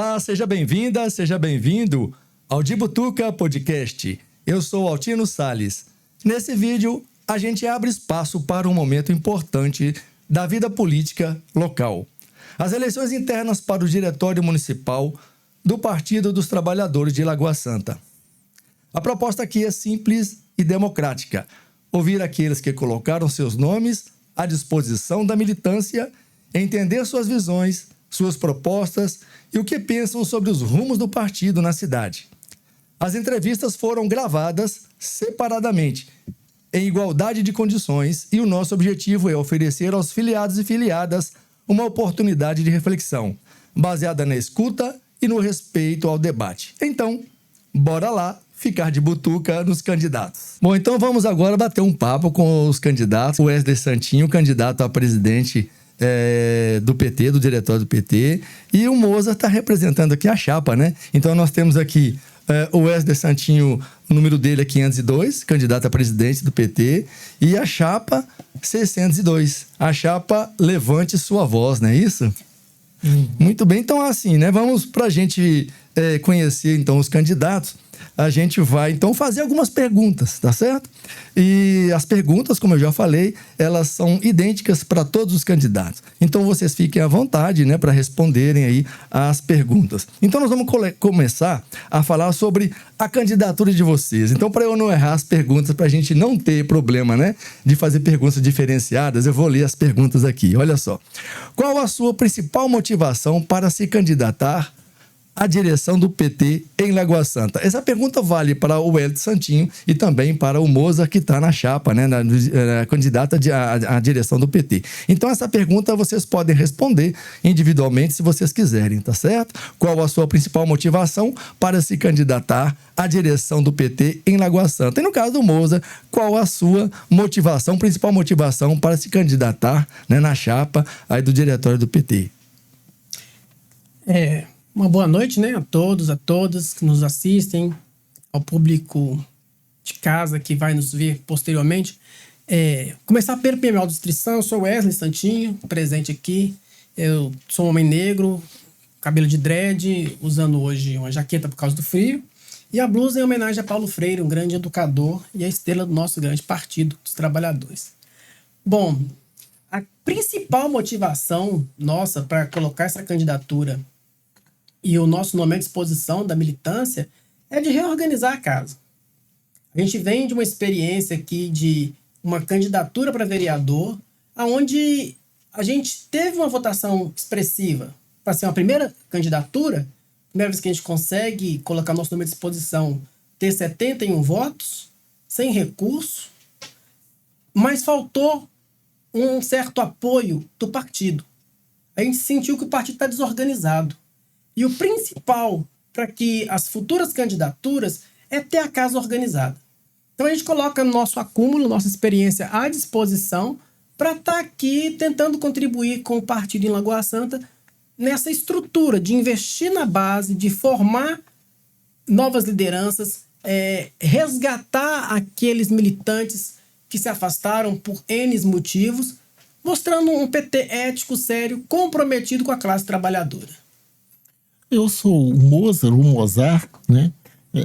Olá, seja bem-vinda, seja bem-vindo ao De Butuca Podcast. Eu sou Altino Salles. Nesse vídeo, a gente abre espaço para um momento importante da vida política local. As eleições internas para o Diretório Municipal do Partido dos Trabalhadores de Lagoa Santa. A proposta aqui é simples e democrática. Ouvir aqueles que colocaram seus nomes à disposição da militância, entender suas visões, suas propostas e o que pensam sobre os rumos do partido na cidade. As entrevistas foram gravadas separadamente, em igualdade de condições, e o nosso objetivo é oferecer aos filiados e filiadas uma oportunidade de reflexão, baseada na escuta e no respeito ao debate. Então, bora lá ficar de butuca nos candidatos. Bom, então vamos agora bater um papo com os candidatos. O Wesley Santinho, candidato a presidente do PT, do diretório do PT, e o Moza está representando aqui a chapa, né? Então nós temos aqui o Wesley Santinho, o número dele é 502, candidato a presidente do PT, e a chapa 602, a chapa Levante Sua Voz, não é isso? Muito bem, então assim, né? Vamos para a gente conhecer então os candidatos. A gente vai, então, fazer algumas perguntas, tá certo? E as perguntas, como eu já falei, elas são idênticas para todos os candidatos. Então, vocês fiquem à vontade, né, para responderem aí as perguntas. Então, nós vamos começar a falar sobre a candidatura de vocês. Então, para eu não errar as perguntas, para a gente não ter problema, né, de fazer perguntas diferenciadas, eu vou ler as perguntas aqui. Olha só. Qual a sua principal motivação para se candidatar a direção do PT em Lagoa Santa? Essa pergunta vale para o Wesley Santinho e também para o Moza, que está na chapa, né, na candidata à direção do PT. Então, essa pergunta vocês podem responder individualmente se vocês quiserem, tá certo? Qual a sua principal motivação para se candidatar à direção do PT em Lagoa Santa? E no caso do Moza, qual a sua motivação, principal motivação para se candidatar, né, na chapa aí do diretório do PT? Uma boa noite, né, a todos, a todas que nos assistem, ao público de casa que vai nos ver posteriormente. Começar pelo minha audição. Eu sou Wesley Santinho, presente aqui. Eu sou um homem negro, cabelo de dread, usando hoje uma jaqueta por causa do frio. E a blusa em homenagem a Paulo Freire, um grande educador e a estrela do nosso grande Partido dos Trabalhadores. Bom, a principal motivação nossa para colocar essa candidatura e o nosso nome à disposição da militância é de reorganizar a casa. A gente vem de uma experiência aqui de uma candidatura para vereador, onde a gente teve uma votação expressiva para ser uma primeira candidatura, primeira vez que a gente consegue colocar nosso nome à disposição, ter 71 votos, sem recurso, mas faltou um certo apoio do partido. A gente sentiu que o partido está desorganizado. E o principal para que as futuras candidaturas é ter a casa organizada. Então a gente coloca nosso acúmulo, nossa experiência à disposição para estar aqui tentando contribuir com o partido em Lagoa Santa nessa estrutura de investir na base, de formar novas lideranças, resgatar aqueles militantes que se afastaram por N motivos, mostrando um PT ético, sério, comprometido com a classe trabalhadora. Eu sou o Mozart, né?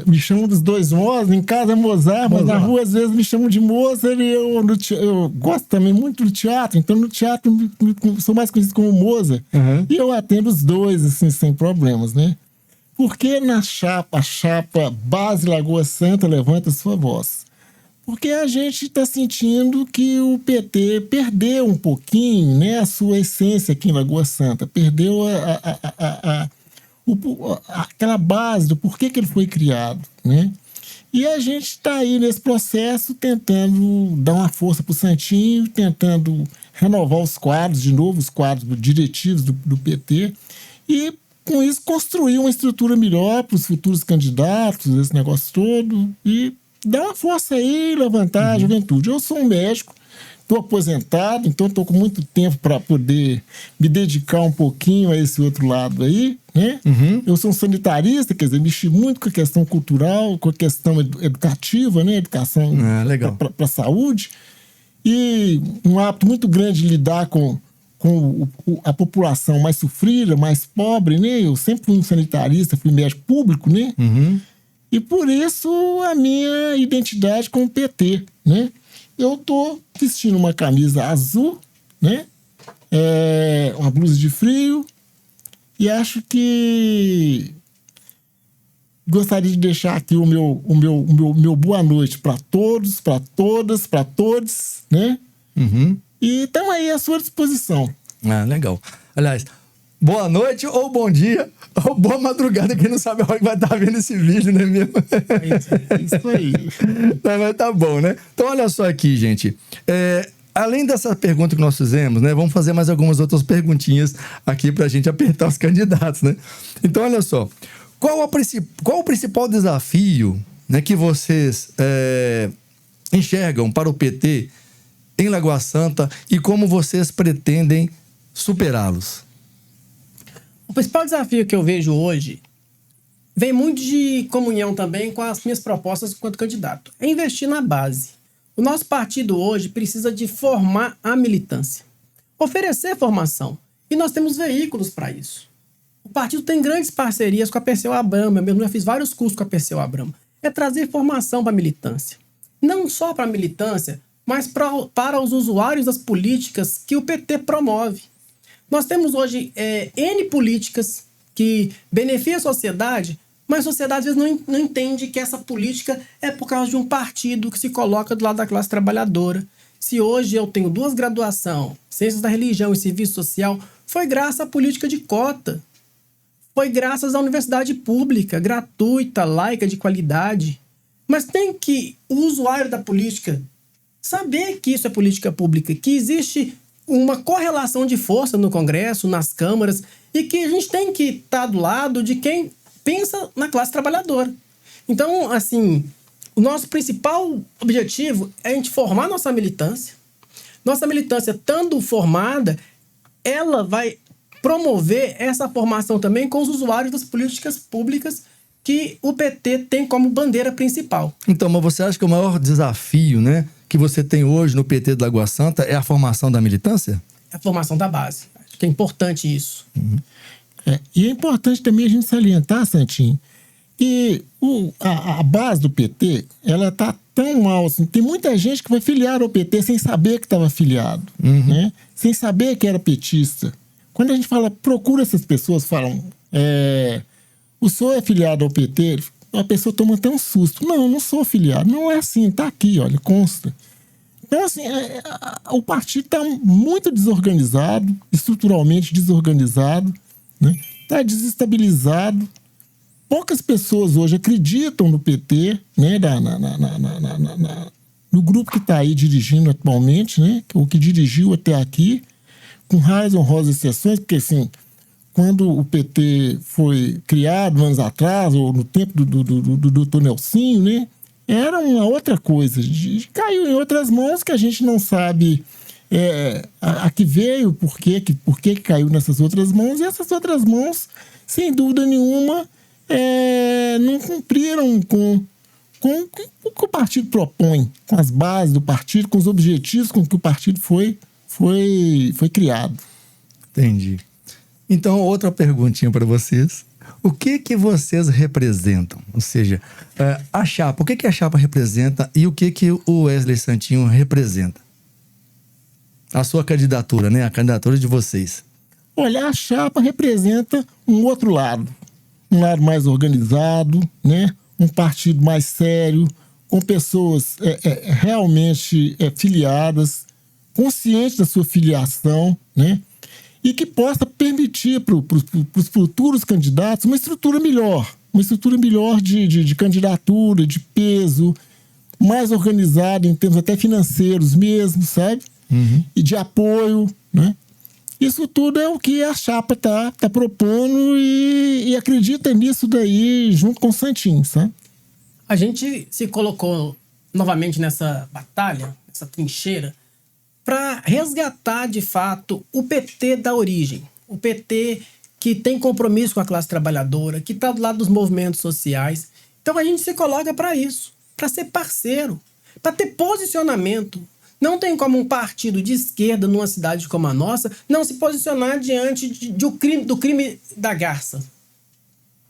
Me chamam dos dois Mozart, em casa é Mozart, mas na rua às vezes me chamam de Mozart, e eu gosto também muito do teatro, então no teatro sou mais conhecido como Mozart, e eu atendo os dois, assim, sem problemas, né? Porque na chapa, a chapa Base Lagoa Santa levanta sua voz? Porque a gente está sentindo que o PT perdeu um pouquinho, né, a sua essência aqui em Lagoa Santa, perdeu aquela base do porquê que ele foi criado, né? E a gente está aí nesse processo tentando dar uma força para o Santinho, tentando renovar os quadros, de novo, os quadros diretivos do PT, e com isso construir uma estrutura melhor para os futuros candidatos, esse negócio todo, e dar uma força aí, levantar a juventude. Eu sou um médico, estou aposentado, então estou com muito tempo para poder me dedicar um pouquinho a esse outro lado aí, né? Eu sou um sanitarista, quer dizer, mexi muito com a questão cultural, com a questão educativa, né? Educação para a saúde. E um hábito muito grande de lidar com com a população mais sofrida, mais pobre, né? Eu sempre fui um sanitarista, fui médico público, né? E por isso a minha identidade com o PT, né? Eu tô vestindo uma camisa azul, né? Uma blusa de frio, e acho que gostaria de deixar aqui o meu boa noite para todos, para todas, para todos, né? E estamos aí à sua disposição. Ah, legal. Aliás, boa noite ou bom dia ou boa madrugada, quem não sabe a hora que vai estar vendo esse vídeo, né mesmo? É isso aí. Mas tá bom, né? Então olha só aqui, gente. Além dessa pergunta que nós fizemos, né? Vamos fazer mais algumas outras perguntinhas aqui pra gente apertar os candidatos, né? Então olha só. Qual o principal desafio, né, que vocês enxergam para o PT em Lagoa Santa e como vocês pretendem superá-los? O principal desafio que eu vejo hoje vem muito de comunhão também com as minhas propostas enquanto candidato. É investir na base. O nosso partido hoje precisa de formar a militância, oferecer formação. E nós temos veículos para isso. O partido tem grandes parcerias com a Perseu Abramo. Eu mesmo já fiz vários cursos com a Perseu Abramo. É trazer formação para a militância. Não só para a militância, mas para os usuários das políticas que o PT promove. Nós temos hoje N políticas que beneficiam a sociedade, mas a sociedade às vezes não entende que essa política é por causa de um partido que se coloca do lado da classe trabalhadora. Se hoje eu tenho 2 graduações, Ciências da Religião e Serviço Social, foi graças à política de cota. Foi graças à universidade pública, gratuita, laica, de qualidade. Mas tem que o usuário da política saber que isso é política pública, que existe uma correlação de força no Congresso, nas câmaras, e que a gente tem que estar do lado de quem pensa na classe trabalhadora. Então, assim, o nosso principal objetivo é a gente formar nossa militância. Nossa militância, estando formada, ela vai promover essa formação também com os usuários das políticas públicas que o PT tem como bandeira principal. Então, mas você acha que o maior desafio, né, que você tem hoje no PT de Lagoa Santa é a formação da militância? É a formação da base. Acho que é importante isso. E é importante também a gente salientar, Santinho, que a base do PT, ela tá tão mal assim. Tem muita gente que foi filiar ao PT sem saber que estava filiado, né? Sem saber que era petista. Quando a gente fala, procura essas pessoas, falam, o senhor é filiado ao PT? A pessoa toma até um susto. Não sou filiado. Não é assim, tá aqui, olha, consta. Então, assim, o partido está muito desorganizado, estruturalmente desorganizado, né? Está desestabilizado. Poucas pessoas hoje acreditam no PT, né? No grupo que está aí dirigindo atualmente, né? Ou que dirigiu até aqui, com raras honrosas exceções, porque, assim, quando o PT foi criado anos atrás, ou no tempo do doutor Nelsinho, né? Era uma outra coisa. Caiu em outras mãos que a gente não sabe a que veio, por que caiu nessas outras mãos. E essas outras mãos, sem dúvida nenhuma, não cumpriram com o que o partido propõe, com as bases do partido, com os objetivos com que o partido foi criado. Entendi. Então, outra perguntinha para vocês. O que vocês representam? Ou seja, a chapa, o que a chapa representa e o que o Wesley Santinho representa? A sua candidatura, né? A candidatura de vocês. Olha, a chapa representa um outro lado. Um lado mais organizado, né? Um partido mais sério, com pessoas realmente filiadas, conscientes da sua filiação, né? E que possa permitir para os futuros candidatos uma estrutura melhor de candidatura, de peso, mais organizada em termos até financeiros mesmo, sabe? E de apoio, né? Isso tudo é o que a chapa tá propondo e acredita nisso daí junto com o Santinho, sabe? A gente se colocou novamente nessa batalha, nessa trincheira, para resgatar, de fato, o PT da origem. O PT que tem compromisso com a classe trabalhadora, que está do lado dos movimentos sociais. Então a gente se coloca para isso, para ser parceiro, para ter posicionamento. Não tem como um partido de esquerda numa cidade como a nossa não se posicionar diante do crime da garça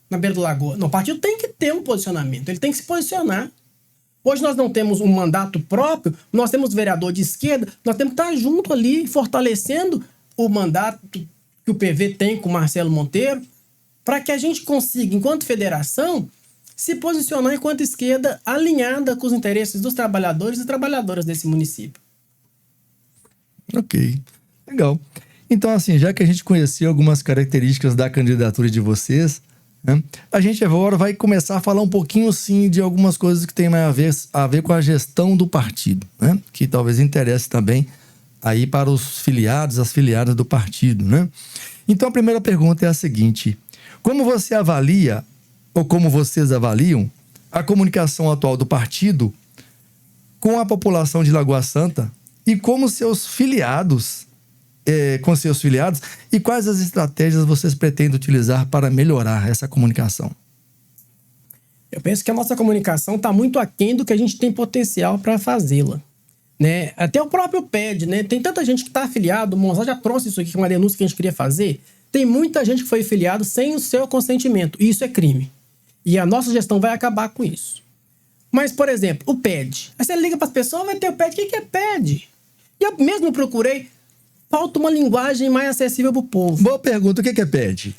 na beira do lagoa. Não, o partido tem que ter um posicionamento, ele tem que se posicionar. Hoje nós não temos um mandato próprio, nós temos vereador de esquerda, nós temos que estar junto ali, fortalecendo o mandato que o PV tem com o Marcelo Monteiro, para que a gente consiga, enquanto federação, se posicionar enquanto esquerda alinhada com os interesses dos trabalhadores e trabalhadoras desse município. Ok, legal. Então, assim, já que a gente conheceu algumas características da candidatura de vocês, né, a gente agora vai começar a falar um pouquinho, sim, de algumas coisas que tem mais a ver com a gestão do partido, né, que talvez interesse também aí para os filiados, as filiadas do partido, né? Então, a primeira pergunta é a seguinte: como você avalia, ou como vocês avaliam, a comunicação atual do partido com a população de Lagoa Santa e como seus filiados, com seus filiados, e quais as estratégias vocês pretendem utilizar para melhorar essa comunicação? Eu penso que a nossa comunicação está muito aquém do que a gente tem potencial para fazê-la, né? Até o próprio PED, né? Tem tanta gente que está afiliado, o Monzão já trouxe isso aqui, que é uma denúncia que a gente queria fazer. Tem muita gente que foi filiado sem o seu consentimento, e isso é crime. E a nossa gestão vai acabar com isso. Mas, por exemplo, o PED. Aí você liga para as pessoas, vai ter o PED. O que é PED? E eu mesmo procurei, falta uma linguagem mais acessível para o povo. Boa pergunta, o que é PED?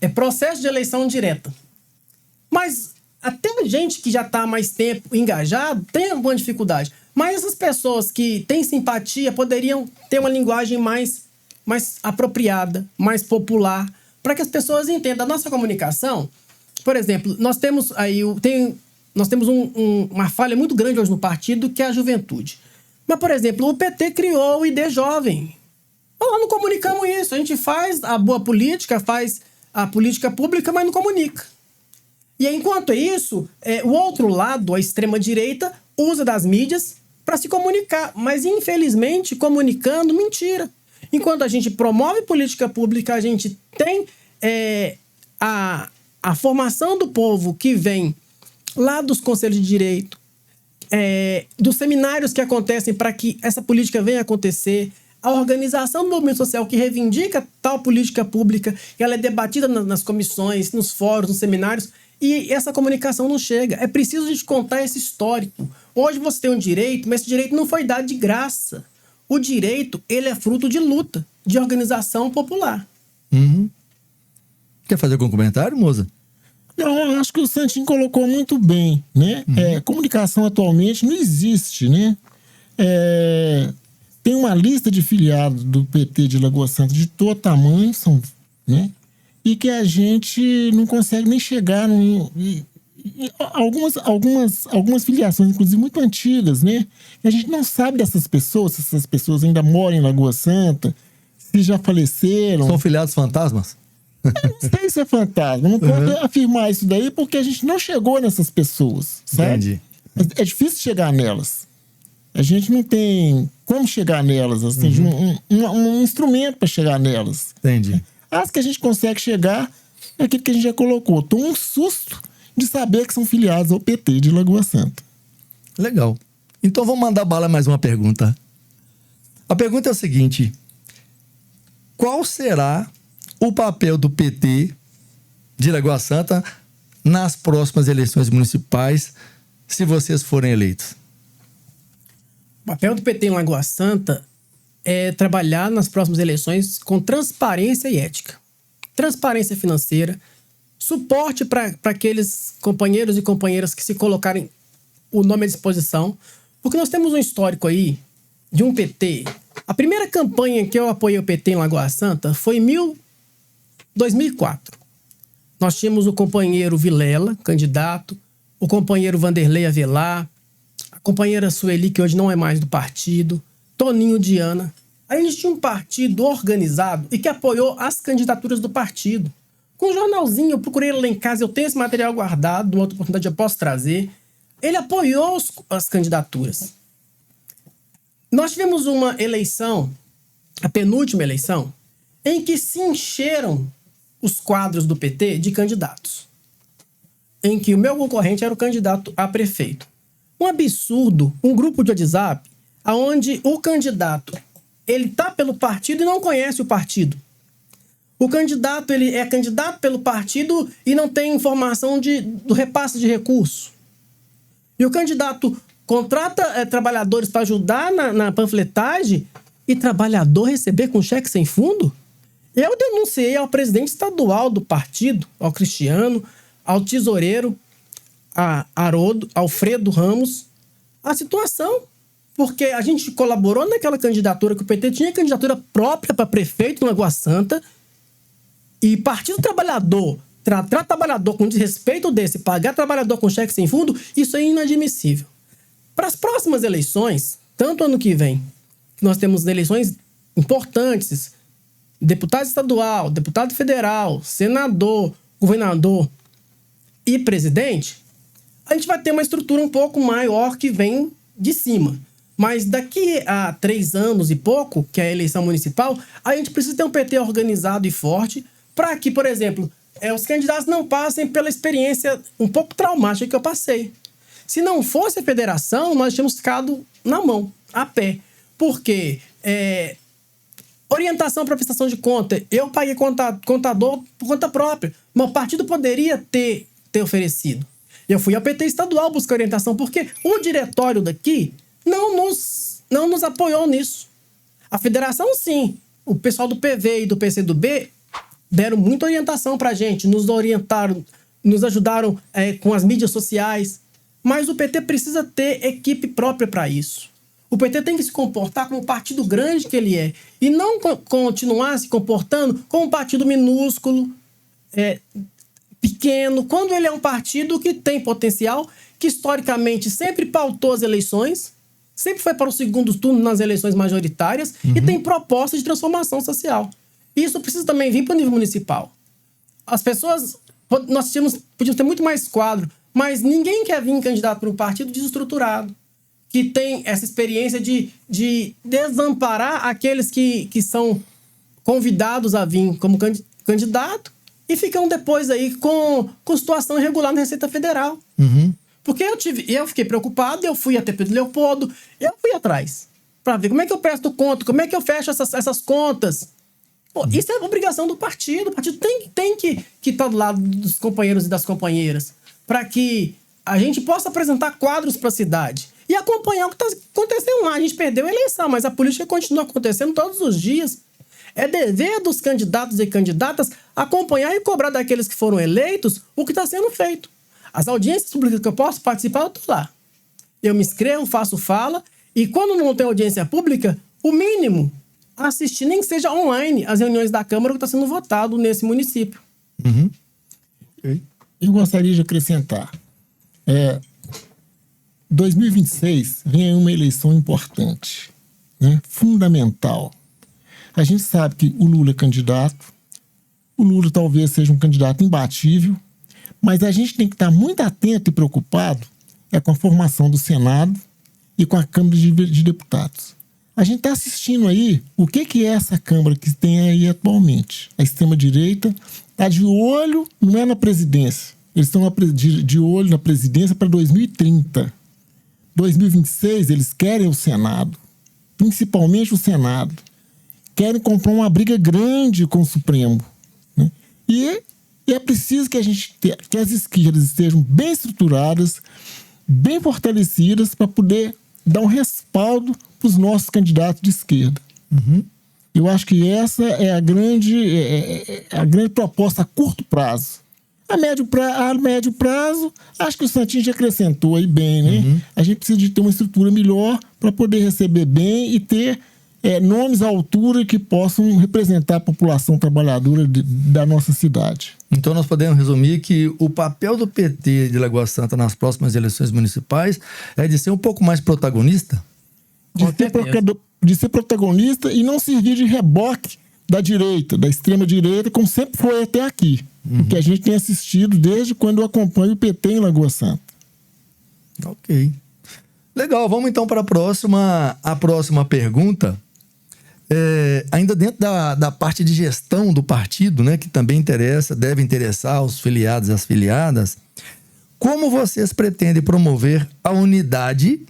É processo de eleição direta. Mas até a gente que já está há mais tempo engajado tem alguma dificuldade. Mas essas pessoas que têm simpatia poderiam ter uma linguagem mais apropriada, mais popular, para que as pessoas entendam. A nossa comunicação, por exemplo, nós temos aí uma falha muito grande hoje no partido, que é a juventude. Mas, por exemplo, o PT criou o ID Jovem. Nós não comunicamos isso. A gente faz a boa política, faz a política pública, mas não comunica. E enquanto isso, o outro lado, a extrema-direita, usa das mídias para se comunicar. Mas, infelizmente, comunicando mentira. Enquanto a gente promove política pública, a gente tem a formação do povo que vem lá dos conselhos de direito, dos seminários que acontecem para que essa política venha acontecer, a organização do movimento social que reivindica tal política pública, ela é debatida nas comissões, nos fóruns, nos seminários, e essa comunicação não chega. É preciso a gente contar esse histórico. Hoje você tem um direito, mas esse direito não foi dado de graça. O direito, ele é fruto de luta, de organização popular. Uhum. Quer fazer algum comentário, moça? Não, eu acho que o Santinho colocou muito bem, né? Comunicação atualmente não existe, né? Tem uma lista de filiados do PT de Lagoa Santa de todo tamanho, né? E que a gente não consegue nem chegar algumas filiações, inclusive muito antigas, né? E a gente não sabe dessas pessoas, se essas pessoas ainda moram em Lagoa Santa, se já faleceram. São filiados fantasmas? Não sei se é fantasma, não pode afirmar isso daí porque a gente não chegou nessas pessoas, sabe? Entendi. É difícil chegar nelas. A gente não tem como chegar nelas, assim, um instrumento para chegar nelas. Entendi. As que a gente consegue chegar é aquilo que a gente já colocou. Tô um susto de saber que são filiados ao PT de Lagoa Santa. Legal. Então vamos mandar bala mais uma pergunta. A pergunta é a seguinte: qual será o papel do PT de Lagoa Santa nas próximas eleições municipais, se vocês forem eleitos? O papel do PT em Lagoa Santa é trabalhar nas próximas eleições com transparência e ética. Transparência financeira, suporte para aqueles companheiros e companheiras que se colocarem o nome à disposição, porque nós temos um histórico aí de um PT. A primeira campanha que eu apoiei o PT em Lagoa Santa foi em 2004. Nós tínhamos o companheiro Vilela, candidato, o companheiro Vanderlei Avelar, a companheira Sueli, que hoje não é mais do partido, Toninho Diana. Aí a gente tinha um partido organizado e que apoiou as candidaturas do partido. Com um jornalzinho, eu procurei lá em casa, eu tenho esse material guardado, numa outra oportunidade eu posso trazer. Ele apoiou as candidaturas. Nós tivemos uma eleição, a penúltima eleição, em que se encheram os quadros do PT de candidatos. Em que o meu concorrente era o candidato a prefeito. Um absurdo, um grupo de WhatsApp onde o candidato ele tá pelo partido e não conhece o partido. O candidato ele é candidato pelo partido e não tem informação do repasse de recurso. E o candidato contrata trabalhadores para ajudar na panfletagem e trabalhador receber com cheque sem fundo? Eu denunciei ao presidente estadual do partido, ao Cristiano, ao tesoureiro, a Haroldo, Alfredo Ramos, a situação. Porque a gente colaborou naquela candidatura que o PT tinha candidatura própria para prefeito em Lagoa Santa e Partido Trabalhador, tratar trabalhador com desrespeito desse, pagar trabalhador com cheque sem fundo, isso é inadmissível. Para as próximas eleições, tanto ano que vem, nós temos eleições importantes, deputado estadual, deputado federal, senador, governador e presidente, a gente vai ter uma estrutura um pouco maior que vem de cima. Mas daqui a 3 anos e pouco, que é a eleição municipal, a gente precisa ter um PT organizado e forte para que, por exemplo, os candidatos não passem pela experiência um pouco traumática que eu passei. Se não fosse a federação, nós tínhamos ficado na mão, a pé. Porque orientação para prestação de conta, eu paguei contador por conta própria, mas o partido poderia ter oferecido. Eu fui ao PT estadual buscar orientação, porque o diretório daqui não nos apoiou nisso. A federação, sim. O pessoal do PV e do PCdoB deram muita orientação pra gente, nos orientaram, nos ajudaram com as mídias sociais. Mas o PT precisa ter equipe própria para isso. O PT tem que se comportar como um partido grande que ele é. E não continuar se comportando como um partido minúsculo, pequeno, quando ele é um partido que tem potencial, que historicamente sempre pautou as eleições, sempre foi para o segundo turno nas eleições majoritárias e tem proposta de transformação social. E isso precisa também vir para o nível municipal. As pessoas... Nós podíamos ter muito mais quadro, mas ninguém quer vir candidato para um partido desestruturado, que tem essa experiência de desamparar aqueles que são convidados a vir como candidato e ficam depois aí com situação irregular na Receita Federal. Porque eu fiquei preocupado, eu fui até Pedro Leopoldo, eu fui atrás para ver como é que eu presto conta, como é que eu fecho essas contas. Pô, isso é obrigação do partido. O partido tem que estar do lado dos companheiros e das companheiras para que a gente possa apresentar quadros para a cidade e acompanhar o que está acontecendo lá. A gente perdeu a eleição, mas a política continua acontecendo todos os dias. É dever dos candidatos e candidatas acompanhar e cobrar daqueles que foram eleitos o que está sendo feito. As audiências públicas que eu posso participar, eu estou lá. Eu me inscrevo, faço fala, e quando não tem audiência pública, o mínimo, assistir, nem que seja online, as reuniões da Câmara que está sendo votado nesse município. Okay. Eu gostaria de acrescentar. 2026 vem aí uma eleição importante, né? Fundamental. A gente sabe que o Lula é candidato, o Lula talvez seja um candidato imbatível, mas a gente tem que estar muito atento e preocupado com a formação do Senado e com a Câmara de Deputados. A gente está assistindo aí o que é essa Câmara que tem aí atualmente. A extrema-direita está de olho, não é na presidência, eles estão de olho na presidência para 2030. 2026 eles querem o Senado, principalmente o Senado. Querem comprar uma briga grande com o Supremo, né? E é preciso que as esquerdas estejam bem estruturadas, bem fortalecidas para poder dar um respaldo para os nossos candidatos de esquerda. Eu acho que essa é a grande proposta a curto prazo. A médio prazo, acho que o Santinho já acrescentou aí bem, né? A gente precisa de ter uma estrutura melhor para poder receber bem e ter nomes à altura que possam representar a população trabalhadora da nossa cidade. Então nós podemos resumir que o papel do PT de Lagoa Santa nas próximas eleições municipais é de ser um pouco mais protagonista? De ser protagonista e não servir de reboque da direita, da extrema-direita, como sempre foi até aqui. O que a gente tem assistido desde quando eu acompanho o PT em Lagoa Santa. Ok. Legal, vamos então para a próxima pergunta. Ainda dentro da parte de gestão do partido, né, que também deve interessar os filiados e as filiadas, como vocês pretendem promover a unidade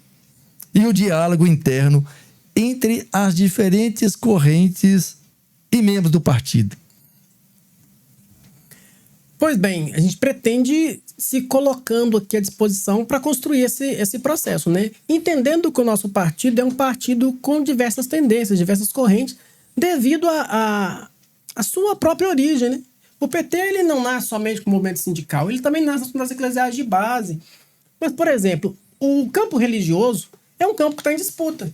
e o diálogo interno entre as diferentes correntes e membros do partido? Pois bem, a gente pretende se colocando aqui à disposição para construir esse processo, né? Entendendo que o nosso partido é um partido com diversas tendências, diversas correntes, devido à sua própria origem, né? O PT ele não nasce somente com o movimento sindical, ele também nasce nas eclesiais de base. Mas, por exemplo, o campo religioso é um campo que está em disputa.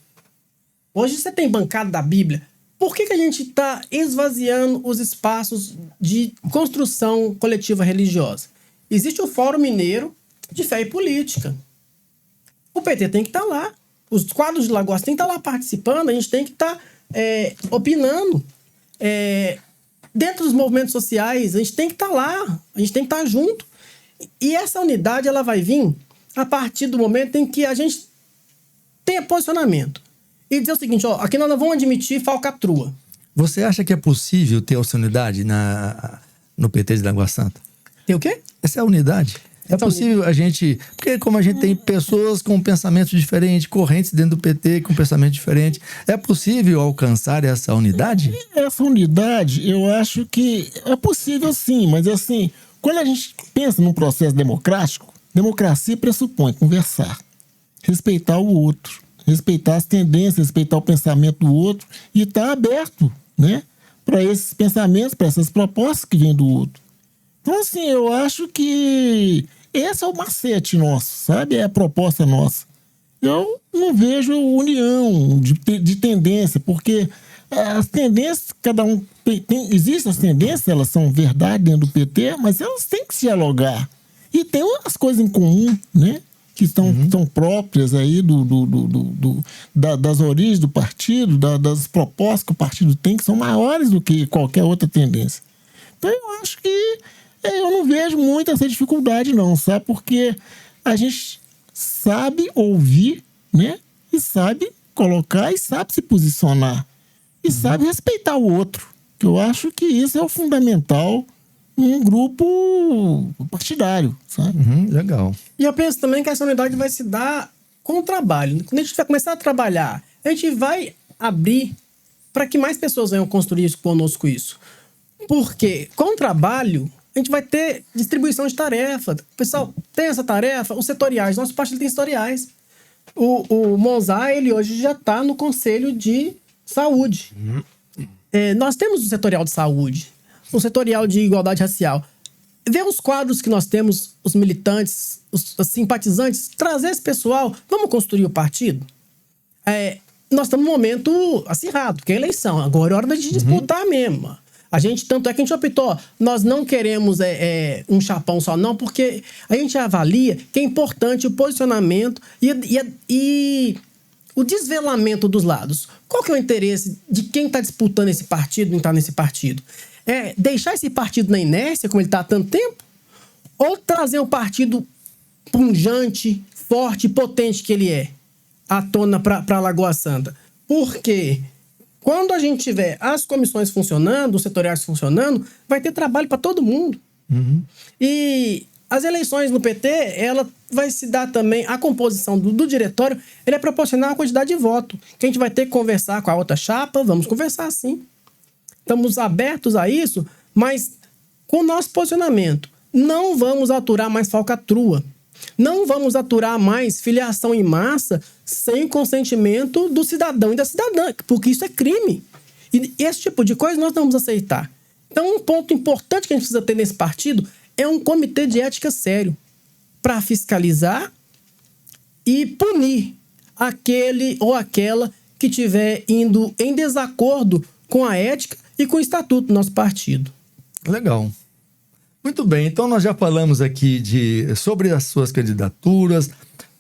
Hoje você tem bancada da Bíblia. Por que a gente está esvaziando os espaços de construção coletiva religiosa? Existe o Fórum Mineiro de Fé e Política. O PT tem que estar lá. Os quadros de Lagoas têm que estar lá participando. A gente tem que estar opinando. Dentro dos movimentos sociais, a gente tem que estar lá. A gente tem que estar junto. E essa unidade ela vai vir a partir do momento em que a gente tenha posicionamento. E dizer o seguinte, ó, aqui nós não vamos admitir falcatrua. Você acha que é possível ter essa unidade no PT de Lagoa Santa? Tem o quê? Essa é a unidade. É possível a gente... Porque como a gente tem pessoas com pensamentos diferentes, correntes dentro do PT com pensamento diferente, é possível alcançar essa unidade? Essa unidade, eu acho que é possível sim, mas assim, quando a gente pensa num processo democrático, democracia pressupõe conversar, respeitar o outro, respeitar as tendências, respeitar o pensamento do outro e estar aberto, né, para esses pensamentos, para essas propostas que vêm do outro. Então, assim, eu acho que esse é o macete nosso, sabe? É a proposta nossa. Eu não vejo união de tendência, porque as tendências, cada um existem as tendências, elas são verdade dentro do PT, mas elas têm que se dialogar. E tem umas coisas em comum, né? Que são próprias aí das origens do partido, das propostas que o partido tem, que são maiores do que qualquer outra tendência. Então eu acho que eu não vejo muito essa dificuldade não, sabe? Porque a gente sabe ouvir, né? E sabe colocar e sabe se posicionar. E sabe respeitar o outro. Eu acho que isso é o fundamental num grupo partidário, sabe? Legal. E eu penso também que essa unidade vai se dar com o trabalho. Quando a gente vai começar a trabalhar, a gente vai abrir para que mais pessoas venham construir isso conosco isso. Porque com o trabalho, a gente vai ter distribuição de tarefa. O pessoal tem essa tarefa, os setoriais. Nosso partido tem setoriais. O Monzá, ele hoje já está no Conselho de Saúde. Nós temos o setorial de saúde, o setorial de igualdade racial. Ver os quadros que nós temos, os militantes, os simpatizantes, trazer esse pessoal, vamos construir o partido? Nós estamos num momento acirrado, que é a eleição. Agora é hora da gente disputar mesmo. Tanto é que a gente optou, nós não queremos um chapão só não, porque a gente avalia que é importante o posicionamento e o desvelamento dos lados. Qual que é o interesse de quem está disputando esse partido, não está nesse partido? Deixar esse partido na inércia, como ele está há tanto tempo? Ou trazer um partido pungente, forte, potente que ele é, à tona para Lagoa Santa? Porque quando a gente tiver as comissões funcionando, os setoriais funcionando, vai ter trabalho para todo mundo. E as eleições no PT, ela vai se dar também, a composição do diretório, ele é proporcional à quantidade de voto. Que a gente vai ter que conversar com a outra chapa, vamos conversar sim. Estamos abertos a isso, mas com o nosso posicionamento. Não vamos aturar mais falcatrua. Não vamos aturar mais filiação em massa sem consentimento do cidadão e da cidadã, porque isso é crime. E esse tipo de coisa nós não vamos aceitar. Então, um ponto importante que a gente precisa ter nesse partido é um comitê de ética sério para fiscalizar e punir aquele ou aquela que estiver indo em desacordo com a ética e com o estatuto do nosso partido. Legal. Muito bem, então nós já falamos aqui sobre as suas candidaturas,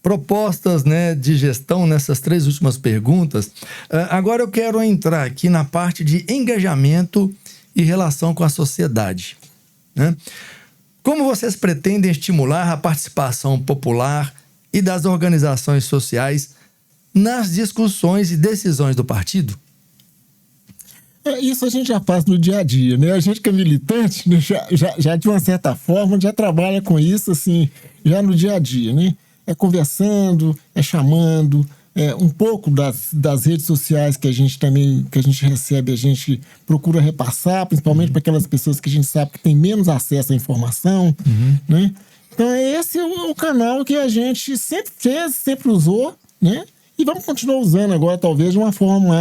propostas, né, de gestão nessas 3 últimas perguntas. Agora eu quero entrar aqui na parte de engajamento e relação com a sociedade, né? Como vocês pretendem estimular a participação popular e das organizações sociais nas discussões e decisões do partido? Isso a gente já faz no dia a dia, né? A gente que é militante, né, já de uma certa forma, já trabalha com isso, assim, já no dia a dia, né? É conversando, é chamando, um pouco das redes sociais que a gente recebe, a gente procura repassar, principalmente para aquelas pessoas que a gente sabe que tem menos acesso à informação, né? Então esse é o canal que a gente sempre fez, sempre usou, né? E vamos continuar usando agora, talvez de uma forma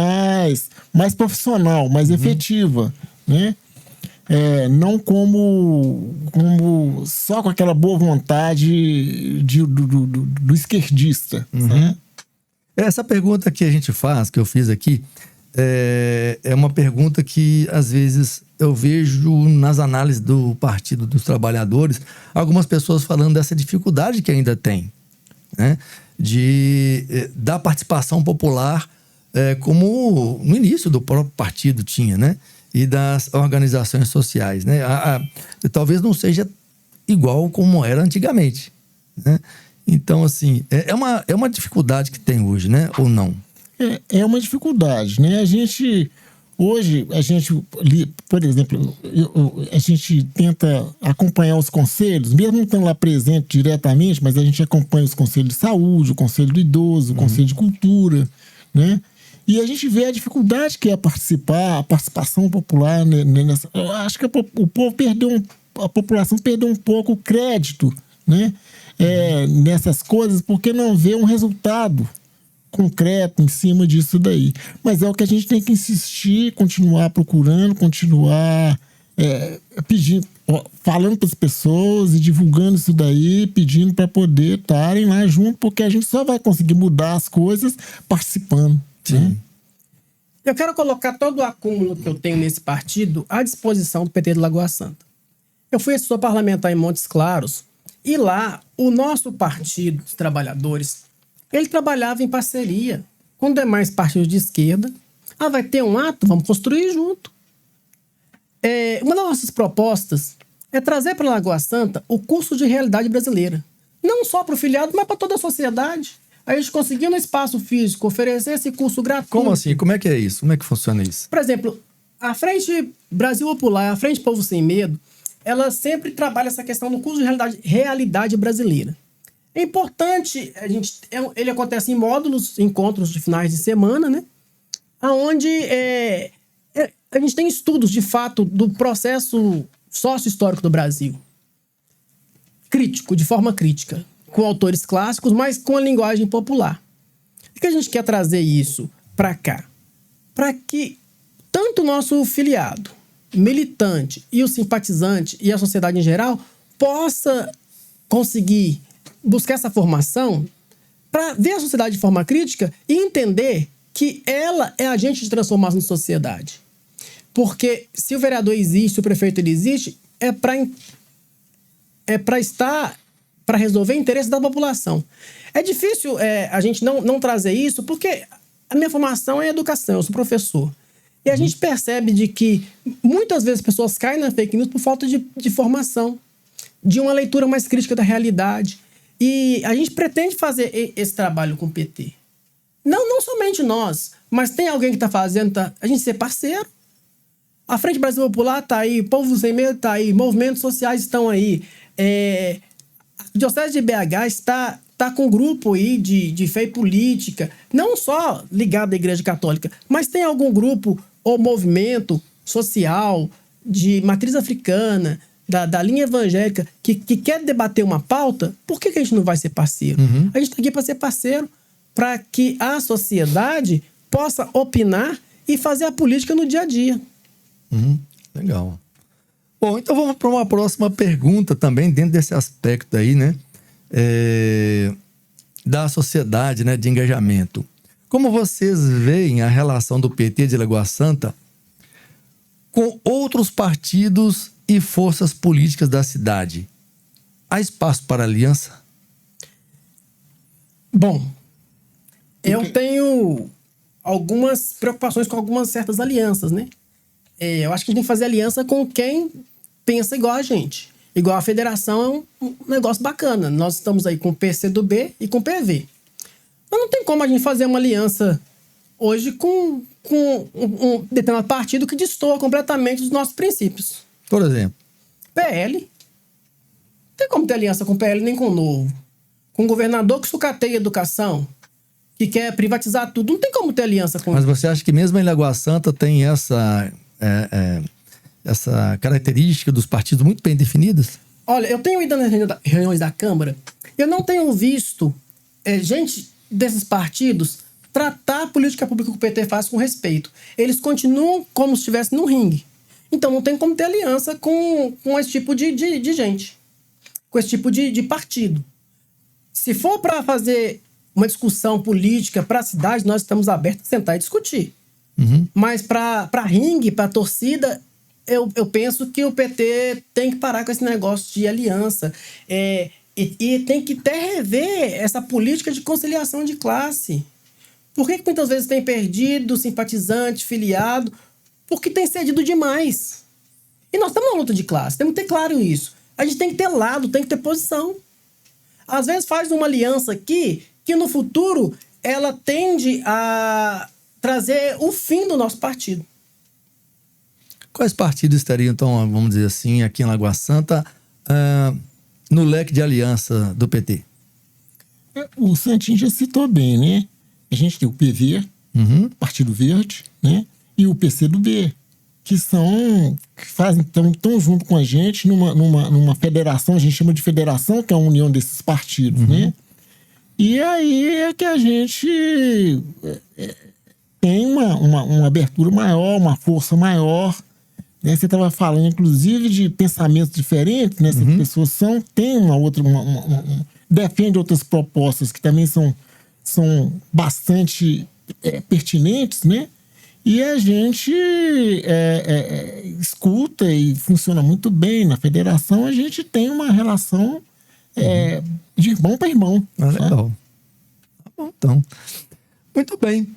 mais profissional, mais efetiva, né? Não como só com aquela boa vontade do esquerdista, né? Essa pergunta que a gente faz, que eu fiz aqui, é uma pergunta que às vezes eu vejo nas análises do Partido dos Trabalhadores, algumas pessoas falando dessa dificuldade que ainda tem, né? Da participação popular, como no início do próprio partido tinha, né? E das organizações sociais, né? Talvez não seja igual como era antigamente, né? Então, assim, é uma dificuldade que tem hoje, né? Ou não? É uma dificuldade, né? Hoje, por exemplo, a gente tenta acompanhar os conselhos, mesmo não estando lá presente diretamente, mas a gente acompanha os conselhos de saúde, o conselho do idoso, o conselho de cultura, né? E a gente vê a dificuldade que é a participação popular, né, nessa. Eu acho que a população perdeu um pouco o crédito, né? Nessas coisas, porque não vê um resultado concreto em cima disso daí. Mas é o que a gente tem que insistir, continuar procurando, continuar pedindo, falando para as pessoas e divulgando isso daí, pedindo para poder estarem lá junto, porque a gente só vai conseguir mudar as coisas participando. Sim. Né? Eu quero colocar todo o acúmulo que eu tenho nesse partido à disposição do PT de Lagoa Santa. Eu fui assessor parlamentar em Montes Claros e lá o nosso Partido dos Trabalhadores, ele trabalhava em parceria com demais partidos de esquerda. Vai ter um ato? Vamos construir junto. Uma das nossas propostas é trazer para Lagoa Santa o curso de realidade brasileira. Não só para o filiado, mas para toda a sociedade. A gente conseguiu no espaço físico oferecer esse curso gratuito. Como assim? Como é que é isso? Como é que funciona isso? Por exemplo, a Frente Brasil Popular, a Frente Povo Sem Medo, ela sempre trabalha essa questão do curso de realidade brasileira. É importante, ele acontece em módulos, encontros de finais de semana, né? Onde a gente tem estudos, de fato, do processo sócio-histórico do Brasil. Crítico, de forma crítica, com autores clássicos, mas com a linguagem popular. Por que a gente quer trazer isso para cá? Para que tanto o nosso filiado, militante e o simpatizante e a sociedade em geral possa conseguir buscar essa formação para ver a sociedade de forma crítica e entender que ela é agente de transformação da sociedade. Porque se o vereador existe, se o prefeito ele existe, para resolver interesses da população. É difícil a gente não trazer isso, porque a minha formação é educação, eu sou professor. E a gente percebe de que muitas vezes as pessoas caem na fake news por falta de formação, de uma leitura mais crítica da realidade. E a gente pretende fazer esse trabalho com o PT. Não somente nós, mas tem alguém que está fazendo, a gente ser parceiro. A Frente Brasil Popular está aí, Povo Sem Medo está aí, movimentos sociais estão aí. A Diocese de BH está com um grupo aí de fé e política, não só ligado à Igreja Católica, mas tem algum grupo ou movimento social de matriz africana, da linha evangélica, que quer debater uma pauta. Por que a gente não vai ser parceiro? A gente está aqui para ser parceiro, para que a sociedade possa opinar e fazer a política no dia a dia. Legal. Bom, então vamos para uma próxima pergunta também, dentro desse aspecto aí, né? Da sociedade, né? De engajamento. Como vocês veem a relação do PT de Lagoa Santa com outros partidos e forças políticas da cidade? Há espaço para aliança? Bom, eu tenho algumas preocupações com algumas certas alianças, né? Eu acho que a gente tem que fazer aliança com quem pensa igual a gente. Igual a federação é um negócio bacana. Nós estamos aí com o PCdoB e com o PV. Mas não tem como a gente fazer uma aliança hoje com um determinado partido que destoa completamente dos nossos princípios. Por exemplo? PL. Não tem como ter aliança com o PL nem com o Novo. Com o governador que sucateia a educação. que quer privatizar tudo. Não tem como ter aliança com Mas você acha que mesmo em Lagoa Santa tem essa característica dos partidos muito bem definidas? Olha, eu tenho ido nas reuniões da Câmara, eu não tenho visto gente desses partidos tratar a política pública que o PT faz com respeito. Eles continuam como se estivessem no ringue. Então não tem como ter aliança com esse tipo de gente, com esse tipo de partido. Se for para fazer uma discussão política para a cidade, nós estamos abertos a sentar e discutir. Mas para ringue, para torcida, eu penso que o PT tem que parar com esse negócio de aliança. E tem que até rever essa política de conciliação de classe. Por que muitas vezes tem perdido simpatizante, filiado? Porque tem cedido demais. E nós estamos na luta de classe, temos que ter claro isso. A gente tem que ter lado, tem que ter posição. Às vezes faz uma aliança aqui que no futuro ela tende a trazer o fim do nosso partido. Quais partidos estariam, então, vamos dizer assim, aqui em Lagoa Santa, no leque de aliança do PT? O Santinho já citou bem, né? A gente tem o PV, Partido Verde, né? E o PCdoB, que fazem tão junto com a gente numa federação, a gente chama de federação, que é a união desses partidos, né? E aí é que a gente tem uma abertura maior, uma força maior, né? Você estava falando, inclusive, de pensamentos diferentes, né? Essas pessoas têm defendem outras propostas que também são bastante pertinentes, né? E a gente escuta e funciona muito bem. Na federação, a gente tem uma relação de irmão para irmão. Legal. Tá bom, então. Muito bem.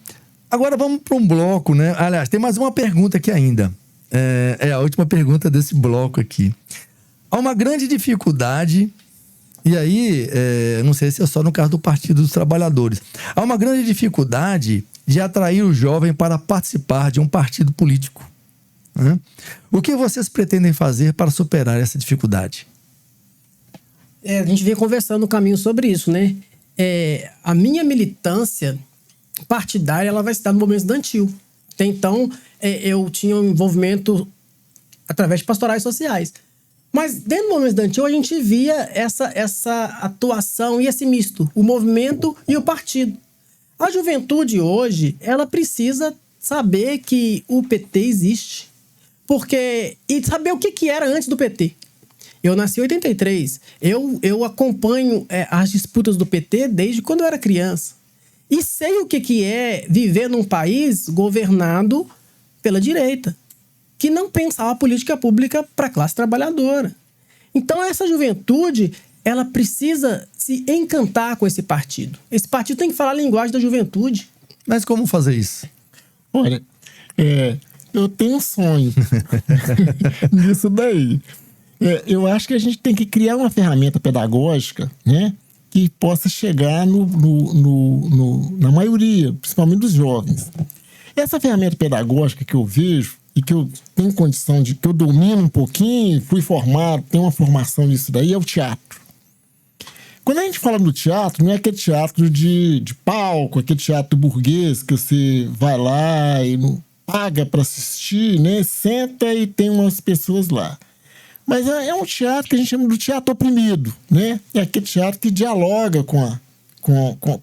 Agora vamos para um bloco, né? Aliás, tem mais uma pergunta aqui ainda. É a última pergunta desse bloco aqui. Há uma grande dificuldade, e aí, não sei se é só no caso do Partido dos Trabalhadores, há uma grande dificuldade de atrair o jovem para participar de um partido político, né? O que vocês pretendem fazer para superar essa dificuldade? A gente vem conversando no caminho sobre isso, né? A minha militância partidária, ela vai se dar no movimento estudantil. Até então, eu tinha um envolvimento através de pastorais sociais. Mas dentro do movimento estudantil, a gente via essa atuação e esse misto, o movimento e o partido. A juventude hoje, ela precisa saber que o PT existe. E saber o que era antes do PT. Eu nasci em 83. Eu acompanho as disputas do PT desde quando eu era criança. E sei o que é viver num país governado pela direita, que não pensava a política pública para a classe trabalhadora. Então essa juventude, ela precisa se encantar com esse partido. Esse partido tem que falar a linguagem da juventude. Mas como fazer isso? Olha, eu tenho um sonho nisso daí. Eu acho que a gente tem que criar uma ferramenta pedagógica, né, que possa chegar na maioria, principalmente dos jovens. Essa ferramenta pedagógica que eu vejo e que eu tenho condição que eu domino um pouquinho, fui formado, tenho uma formação nisso daí, é o teatro. Quando a gente fala do teatro, não é aquele teatro de palco, aquele teatro burguês que você vai lá e paga para assistir, né? Senta e tem umas pessoas lá. Mas é um teatro que a gente chama de teatro oprimido, né? É aquele teatro que dialoga com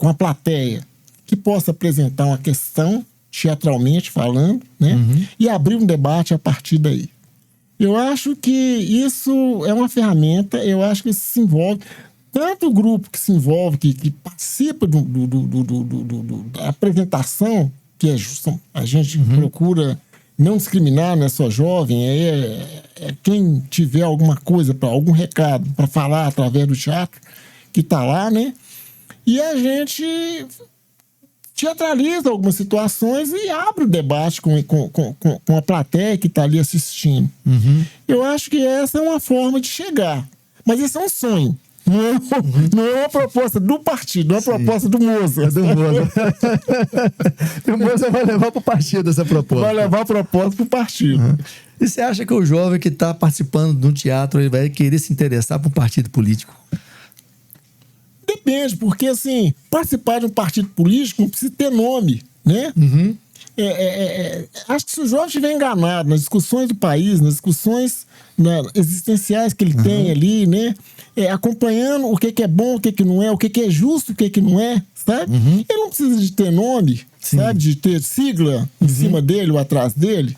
a plateia, que possa apresentar uma questão, teatralmente falando, né? E abrir um debate a partir daí. Eu acho que isso é uma ferramenta, eu acho que isso se envolve... Tanto o grupo que se envolve, que participa da apresentação, que a gente procura não discriminar, não é só jovem, é quem tiver alguma coisa, algum recado para falar através do teatro, que está lá, né? E a gente teatraliza algumas situações e abre o debate com a plateia que está ali assistindo. Eu acho que essa é uma forma de chegar. Mas isso é um sonho. Não é uma proposta do partido, não é uma proposta do Moza. O Moza vai levar para o partido essa proposta. Vai levar a proposta para o partido. E você acha que o jovem que está participando de um teatro ele vai querer se interessar por um partido político? depende, porque assim, participar de um partido político não precisa ter nome, né? Acho que se o jovem estiver enganado nas discussões do país, nas discussões existenciais que ele tem ali, né? Acompanhando o que é bom, o que não é, o que é justo, o que não é, sabe? Ele não precisa de ter nome, sabe? De ter sigla em cima dele ou atrás dele.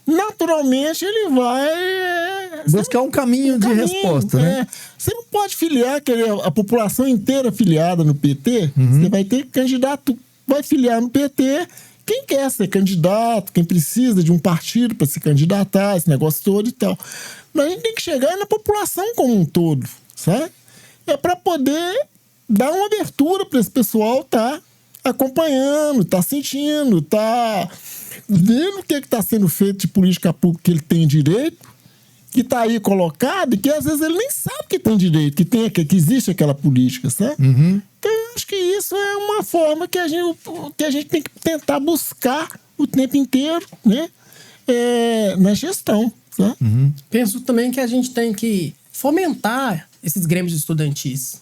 Naturalmente ele vai buscar um caminho de resposta, né? Você não pode filiar a população inteira filiada no PT. Você vai ter candidato, vai filiar no PT quem quer ser candidato, quem precisa de um partido para se candidatar, esse negócio todo e tal. Mas a gente tem que chegar na população como um todo, sabe? É para poder dar uma abertura para esse pessoal tá acompanhando, tá sentindo, tá vendo o que está sendo feito de política pública que ele tem direito, que está aí colocado e que às vezes ele nem sabe que tem direito, que existe aquela política, sabe? Então eu acho que isso é uma forma que a gente tem que tentar buscar o tempo inteiro, né? Na gestão, sabe? Penso também que a gente tem que fomentar esses grêmios estudantis.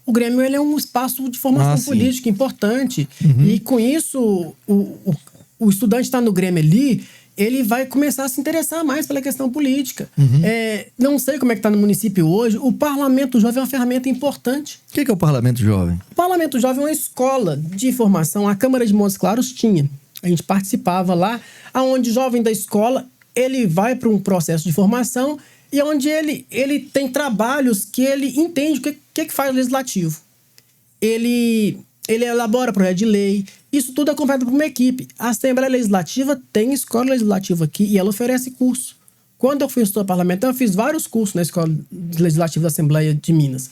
O Grêmio ele é um espaço de formação política importante. E com isso, o estudante está no Grêmio ali, ele vai começar a se interessar mais pela questão política. Não sei como é que está no município hoje. O Parlamento Jovem é uma ferramenta importante. O que é o Parlamento Jovem? O Parlamento Jovem é uma escola de formação. A Câmara de Montes Claros tinha. A gente participava lá, onde o jovem da escola ele vai para um processo de formação e onde ele tem trabalhos que ele entende o que faz o legislativo. Ele elabora projeto de lei. Isso tudo é acompanhado por uma equipe. A Assembleia Legislativa tem escola legislativa aqui e ela oferece curso. Quando eu fui estudar parlamentar, eu fiz vários cursos na Escola Legislativa da Assembleia de Minas.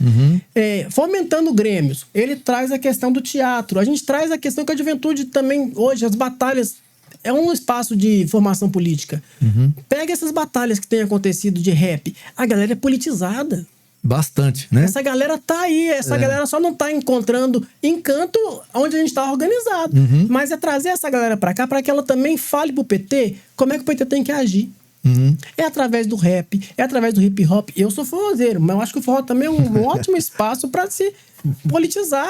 Fomentando grêmios. Ele traz a questão do teatro. A gente traz a questão que a juventude também, hoje, as batalhas... É um espaço de formação política. Pega essas batalhas que têm acontecido de rap. A galera é politizada. Bastante, né? Essa galera tá aí. Essa galera só não tá encontrando encanto onde a gente tá organizado. Mas é trazer essa galera pra cá para que ela também fale pro PT como é que o PT tem que agir. É através do rap, é através do hip hop. Eu sou forrozeiro, mas eu acho que o forró também é um ótimo espaço para se politizar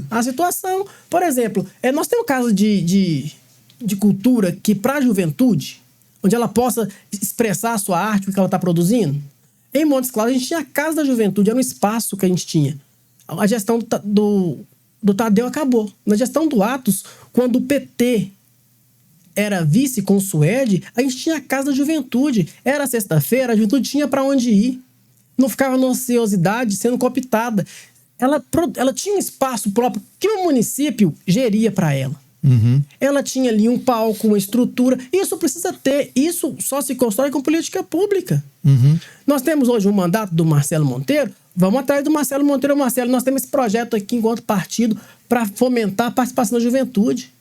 a situação. Por exemplo, nós temos um caso de cultura que para a juventude, onde ela possa expressar a sua arte, o que ela está produzindo. Em Montes Claros, a gente tinha a Casa da Juventude, era um espaço que a gente tinha. A gestão do Tadeu acabou. Na gestão do Atos, quando o PT era vice com o Suede, a gente tinha a Casa da Juventude. Era sexta-feira, a juventude tinha para onde ir. Não ficava na ociosidade sendo cooptada. Ela tinha um espaço próprio que o município geria para ela. Ela tinha ali um palco, uma estrutura. Isso precisa ter. Isso só se constrói com política pública. Nós temos hoje um mandato do Marcelo Monteiro. Vamos atrás do Marcelo Monteiro. Marcelo, nós temos esse projeto aqui enquanto partido para fomentar a participação da juventude.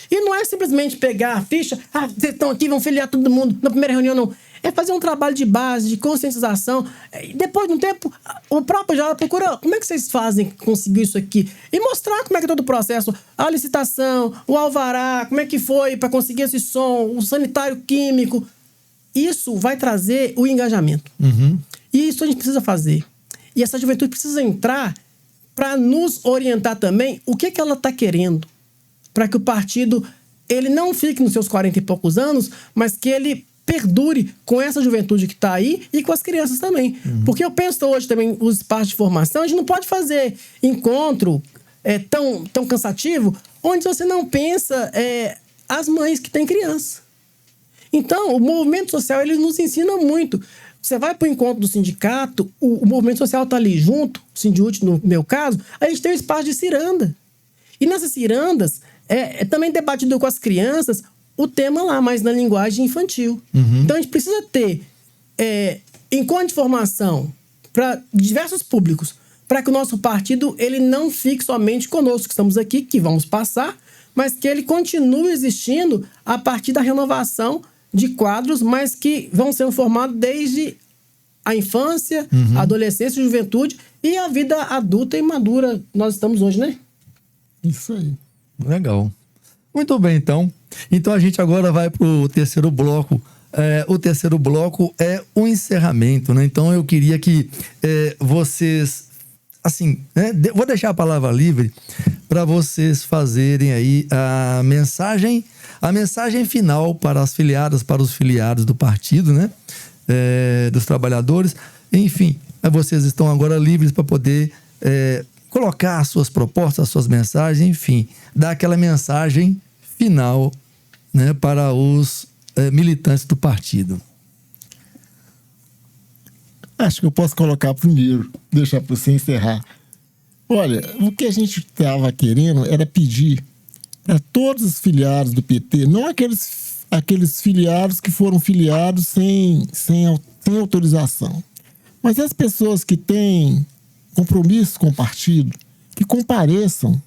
E não é simplesmente pegar a ficha, vocês estão aqui, vão filiar todo mundo na primeira reunião, não. É fazer um trabalho de base, de conscientização. E depois de um tempo, o próprio já procura como é que vocês fazem conseguir isso aqui. E mostrar como é que é todo o processo. A licitação, o alvará, como é que foi para conseguir esse som, o sanitário químico. Isso vai trazer o engajamento. E isso a gente precisa fazer. E essa juventude precisa entrar para nos orientar também o que ela está querendo. Para que o partido ele não fique nos seus 40 e poucos anos, mas que ele perdure com essa juventude que está aí e com as crianças também. Porque eu penso hoje também os espaços de formação, a gente não pode fazer encontro tão cansativo onde você não pensa as mães que têm criança. Então, o movimento social ele nos ensina muito. Você vai para o encontro do sindicato, o movimento social está ali junto, o Sindiúte no meu caso, a gente tem um espaço de ciranda. E nessas cirandas também debatido com as crianças o tema lá, mas na linguagem infantil. Então a gente precisa ter encontro de formação para diversos públicos, para que o nosso partido ele não fique somente conosco que estamos aqui, que vamos passar, mas que ele continue existindo a partir da renovação de quadros, mas que vão sendo formados desde a infância, a adolescência, a juventude e a vida adulta e madura nós estamos hoje, né? Isso aí. Legal. Muito bem, então. Então a gente agora vai para o terceiro bloco. O terceiro bloco é o encerramento, né? Então eu queria que vocês assim, né? Vou deixar a palavra livre para vocês fazerem aí a mensagem final para as filiadas, para os filiados do partido, né? Dos trabalhadores. Enfim, vocês estão agora livres para poder colocar as suas propostas, as suas mensagens, enfim, dar aquela mensagem final, né, para os militantes do partido. Acho que eu posso colocar primeiro, deixar para você encerrar. Olha, o que a gente estava querendo era pedir para todos os filiados do PT, não aqueles filiados que foram filiados sem autorização, mas as pessoas que têm compromisso com o partido, que compareçam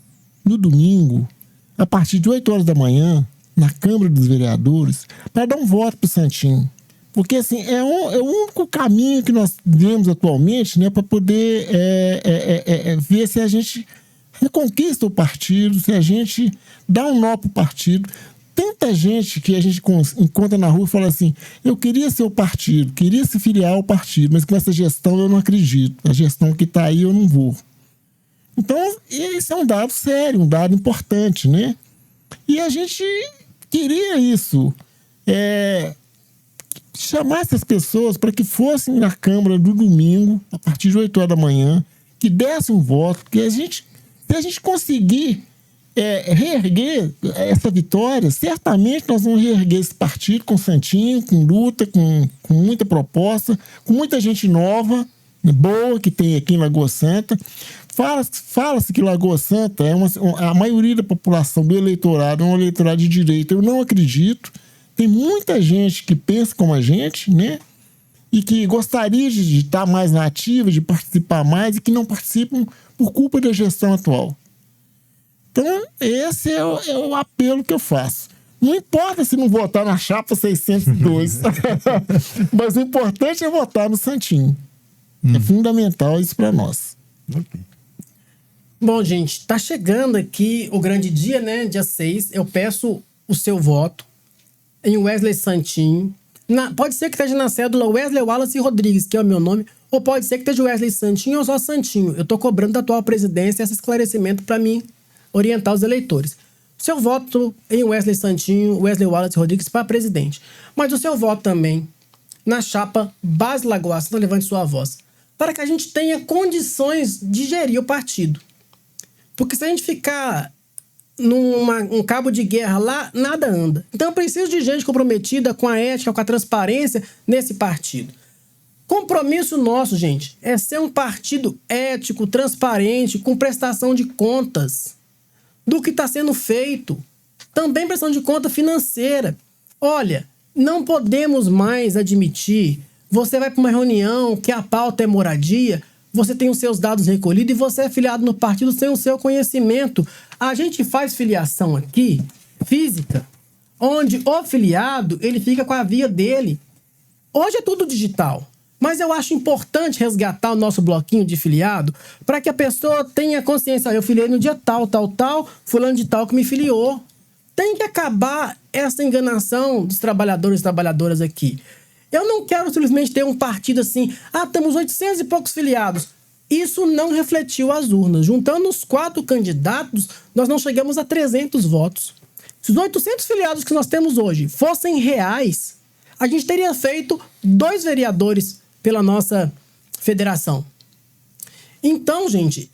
no domingo, a partir de 8 horas da manhã, na Câmara dos Vereadores, para dar um voto para o Santinho. Porque, assim, é o único caminho que nós temos atualmente, né, para poder ver se a gente reconquista o partido, se a gente dá um nó para o partido. Tanta gente que a gente encontra na rua e fala assim, eu queria ser o partido, queria se filiar ao partido, mas com essa gestão eu não acredito. A gestão que está aí eu não vou. Então, esse é um dado sério, um dado importante, né? E a gente queria isso. Chamar essas pessoas para que fossem na Câmara do domingo, a partir de 8 horas da manhã, que dessem um voto, que se a gente conseguir reerguer essa vitória, certamente nós vamos reerguer esse partido com Santinho, com luta, com muita proposta, com muita gente nova, boa, que tem aqui em Lagoa Santa. Fala-se que Lagoa Santa a maioria da população do eleitorado é um eleitorado de direita. Eu não acredito. Tem muita gente que pensa como a gente, né? E que gostaria de estar mais na ativa, de participar mais, e que não participam por culpa da gestão atual. Então, esse é o apelo que eu faço. Não importa se não votar na chapa 602, mas o importante é votar no Santinho. É fundamental isso para nós. Ok. Bom, gente, tá chegando aqui o grande dia, né? Dia 6. Eu peço o seu voto em Wesley Santinho. Pode ser que esteja na cédula Wesley Wallace Rodrigues, que é o meu nome, ou pode ser que esteja Wesley Santinho ou só Santinho. Eu tô cobrando da atual presidência esse esclarecimento para mim orientar os eleitores. Seu voto em Wesley Santinho, Wesley Wallace Rodrigues para presidente. Mas o seu voto também na chapa Base Lagoa Santa, levante sua voz, para que a gente tenha condições de gerir o partido. Porque se a gente ficar um cabo de guerra lá, nada anda. Então eu preciso de gente comprometida com a ética, com a transparência nesse partido. Compromisso nosso, gente, é ser um partido ético, transparente, com prestação de contas do que está sendo feito. Também prestação de conta financeira. Olha, não podemos mais admitir, você vai para uma reunião que a pauta é moradia, você tem os seus dados recolhidos e você é filiado no partido sem o seu conhecimento. A gente faz filiação aqui, física, onde o filiado, ele fica com a via dele. Hoje é tudo digital, mas eu acho importante resgatar o nosso bloquinho de filiado para que a pessoa tenha consciência. Eu filiei no dia tal, fulano de tal que me filiou. Tem que acabar essa enganação dos trabalhadores e trabalhadoras aqui. Eu não quero simplesmente ter um partido assim, temos 800 e poucos filiados. Isso não refletiu as urnas. Juntando os 4 candidatos, nós não chegamos a 300 votos. Se os 800 filiados que nós temos hoje fossem reais, a gente teria feito 2 vereadores pela nossa federação. Então, gente,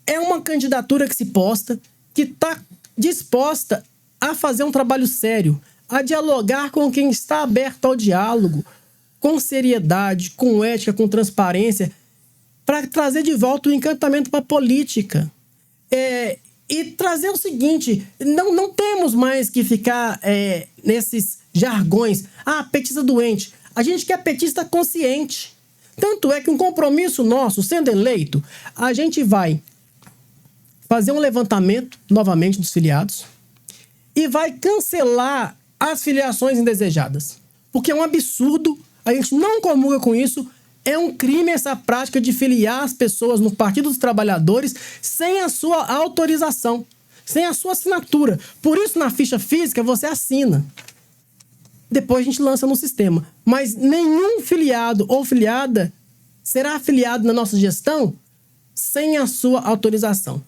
é uma candidatura que se posta, que está disposta a fazer um trabalho sério, a dialogar com quem está aberto ao diálogo, com seriedade, com ética, com transparência, para trazer de volta o encantamento para a política. E trazer o seguinte, não temos mais que ficar nesses jargões. Petista doente. A gente quer petista consciente. Tanto é que um compromisso nosso, sendo eleito, a gente vai fazer um levantamento, novamente, dos filiados e vai cancelar as filiações indesejadas. Porque é um absurdo, a gente não comunga com isso, é um crime essa prática de filiar as pessoas no Partido dos Trabalhadores sem a sua autorização, sem a sua assinatura. Por isso, na ficha física, você assina. Depois a gente lança no sistema. Mas nenhum filiado ou filiada será afiliado na nossa gestão sem a sua autorização.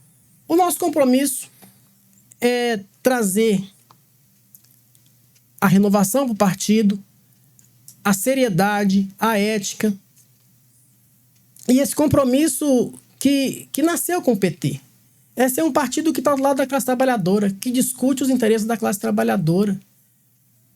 O nosso compromisso é trazer a renovação para o partido, a seriedade, a ética. E esse compromisso que nasceu com o PT. Esse é um partido que está do lado da classe trabalhadora, que discute os interesses da classe trabalhadora.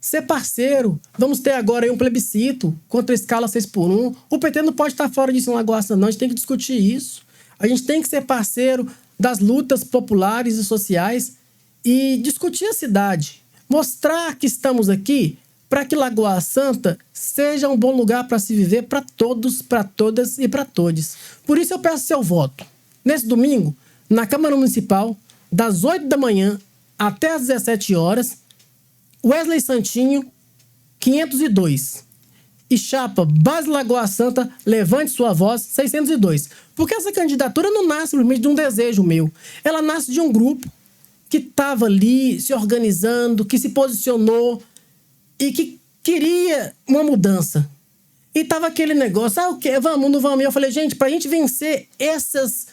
Ser parceiro. Vamos ter agora aí um plebiscito contra a escala 6x1. O PT não pode estar fora disso em Lagoa Santa, não. A gente tem que discutir isso. A gente tem que ser parceiro das lutas populares e sociais e discutir a cidade. Mostrar que estamos aqui para que Lagoa Santa seja um bom lugar para se viver para todos, para todas e para todos. Por isso eu peço seu voto. Nesse domingo, na Câmara Municipal, das 8 da manhã até às 17 horas, Wesley Santinho, 502. E chapa Base Lagoa Santa, levante sua voz, 602. Porque essa candidatura não nasce simplesmente de um desejo meu. Ela nasce de um grupo que estava ali se organizando, que se posicionou e que queria uma mudança. E tava aquele negócio, o quê? Vamos, não vamos? E eu falei, gente, pra gente vencer essas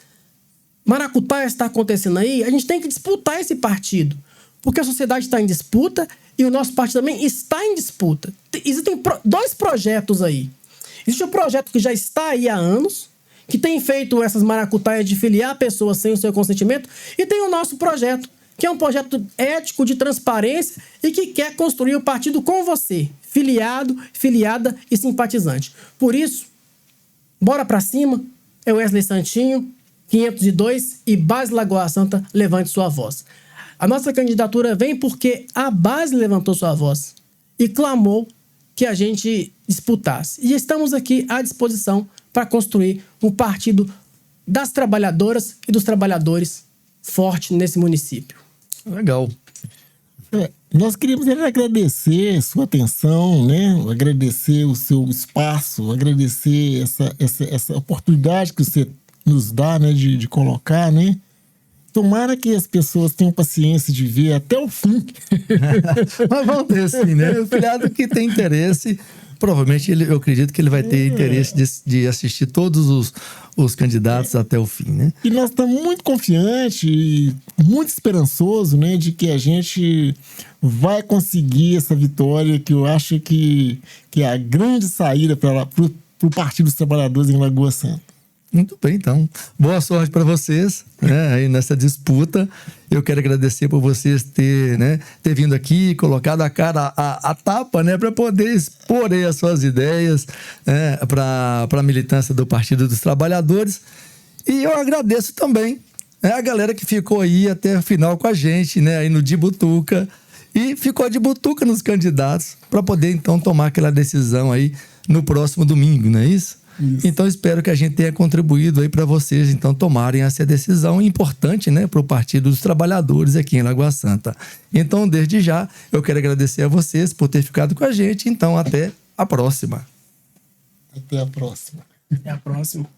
maracutaias que tá acontecendo aí, a gente tem que disputar esse partido. Porque a sociedade está em disputa e o nosso partido também está em disputa. Existem dois projetos aí. Existe um projeto que já está aí há anos, que tem feito essas maracutaias de filiar pessoas sem o seu consentimento, e tem o nosso projeto, que é um projeto ético de transparência e que quer construir o partido com você, filiado, filiada e simpatizante. Por isso, bora pra cima, é Wesley Santinho, 502 e Base Lagoa Santa, levante sua voz. A nossa candidatura vem porque a base levantou sua voz e clamou que a gente disputasse. E estamos aqui à disposição para construir um partido das trabalhadoras e dos trabalhadores forte nesse município. Legal. Nós queríamos agradecer a sua atenção, né? Agradecer o seu espaço, agradecer essa oportunidade que você nos dá, né? De colocar, né? Tomara que as pessoas tenham paciência de ver até o fim. Mas vamos ter sim, né? O filiado que tem interesse, provavelmente eu acredito que ele vai ter interesse de assistir todos os candidatos até o fim, né? E nós estamos muito confiantes e muito esperançosos, né, de que a gente vai conseguir essa vitória, que eu acho que é a grande saída para o Partido dos Trabalhadores em Lagoa Santa. Muito bem, então. Boa sorte para vocês, né, aí nessa disputa. Eu quero agradecer por vocês ter vindo aqui, colocado a cara a tapa, né, para poder expor aí as suas ideias, né, para a militância do Partido dos Trabalhadores. E eu agradeço também, né, a galera que ficou aí até o final com a gente, né, aí no de Butuca, e ficou de butuca nos candidatos para poder então tomar aquela decisão aí no próximo domingo, não é isso? Isso. Então espero que a gente tenha contribuído aí para vocês então tomarem essa decisão importante, né, para o Partido dos Trabalhadores aqui em Lagoa Santa. Então desde já eu quero agradecer a vocês por ter ficado com a gente. Então até a próxima. Até a próxima. Até a próxima.